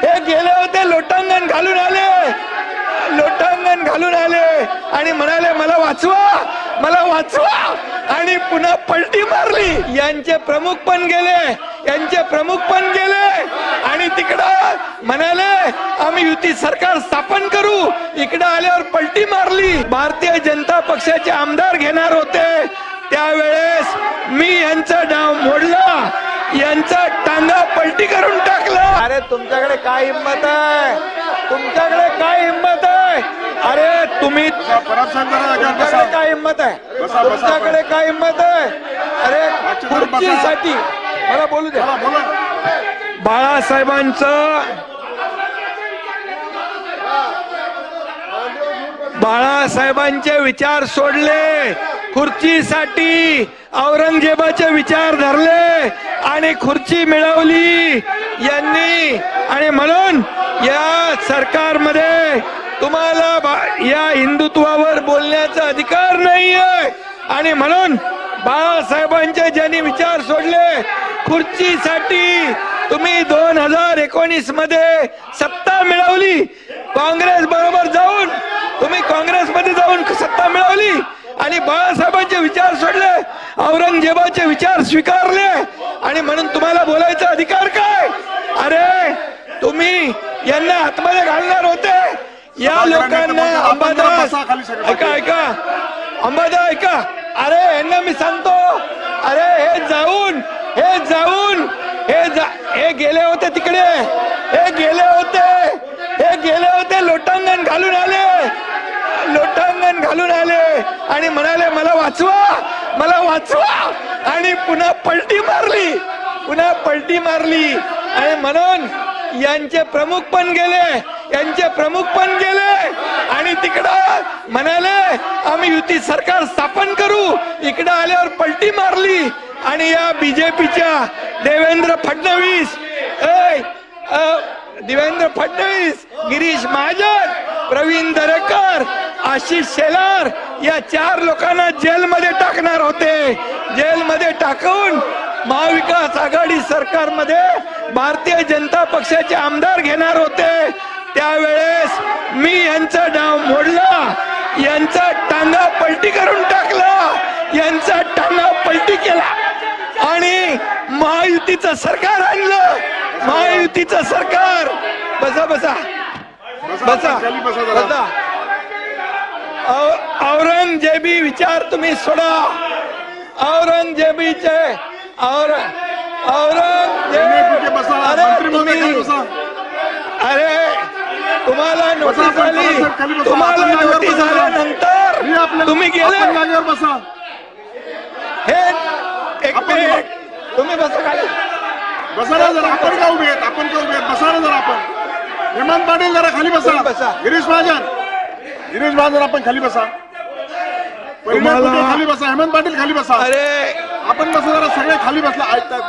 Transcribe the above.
हे गेले होते लोटांगण घालून आले, लोटांगण घालून आले आणि म्हणाले मला वाचवा, मला वाचवा, आणि पुन्हा पलटी मारली। यांचे प्रमुख पण गेले, यांचे प्रमुख पण गेले आणि तिकडं म्हणाले आम्ही युती सरकार स्थापन करू, इकडं आल्यावर पलटी मारली। भारतीय जनता पक्षाचे आमदार घेणार होते त्यावेळेस मी यांचा डाव मोडला, यांचा टांगा पलटी करून टाकला। अरे तुमच्याकडे काय हिंमत आहे, तुमच्याकडे काय हिंमत आहे? अरे तुम्ही तुमच्याकडे काय हिंमत आहे, तुमच्याकडे काय हिंमत आहे? अरे खुर्चीसाठी मला बोलू दे। बाळासाहेबांचे विचार सोडले, खुर्चीसाठी औरंगजेबाचे विचार धरले आणि खुर्ची मिळवली यांनी। आणि म्हणून या सरकारमध्ये तुम्हाला या हिंदुत्वावर बोलण्याचा अधिकार नाहीये। आणि म्हणून बाळासाहेबांचे ज्यांनी विचार सोडले, खुर्चीसाठी तुम्ही 2019 मध्ये सत्ता मिळवली, काँग्रेस बरोबर जाऊन तुम्ही काँग्रेसमध्ये जाऊन सत्ता मिळवली आणि बाळासाहेबांचे विचार सोडले, औरंगजेबाचे विचार स्वीकारले आणि म्हणून तुम्हाला बोलायचा अधिकार काय? अरे तुम्ही यांना आतमध्ये घालणार होते या लोकांना। अंबादास ऐका, ऐका अंबादास ऐका, अरे यांना मी सांगतो, अरे हे जाऊन हे गेले होते तिकडे, हे गेले होते लोटांगण घालून आले, लोटांगण घालून आले आणि म्हणाले मला वाचवा, मला वाचवा, आणि पुन्हा पलटी मारली, पुन्हा पलटी मारली। आणि म्हणून यांचे प्रमुख पण गेले, यांचे प्रमुख पण गेले आणि तिकडं म्हणाले आम्ही युती सरकार स्थापन करू, इकडं आल्यावर पलटी मारली। आणि या बीजेपीच्या देवेंद्र फडणवीस, गिरीश महाजन, प्रवीण दरेकर, आशिष शेलार या 4 लोकांना जेलमध्ये टाकणार होते। जेलमध्ये टाकून महाविकास आघाडी सरकारमध्ये भारतीय जनता पक्षाचे आमदार घेणार होते त्यावेळेस मी यांचा डाव मोडला, यांचा टांगा पलटी करून टाकला, यांचा टांगा पलटी केला आणि महायुतीचं सरकार आणलं, महायुतीचं सरकार। बसा बसा बसा बसा। औरंगजेबी विचार तुम्ही सोडा, औरंगजेबीचे अरे तुम्हाला नोटीस आली, तुम्हाला नोटीस आल्यानंतर तुम्ही गेले। हे एक मिनिट तुम्ही बसा खाली, बसा ना जरा, आपण का उभे आहेत, आपण का उभे आहेत, बसा ना जरा आपण। हेमंत पाटील जरा खाली बसा, गिरीश महाजन आपण खाली बसा, खाली बसा, हेमंत पाटील खाली बसा, अरे आपण बसा जरा, सगळे खाली बसला ऐकतात।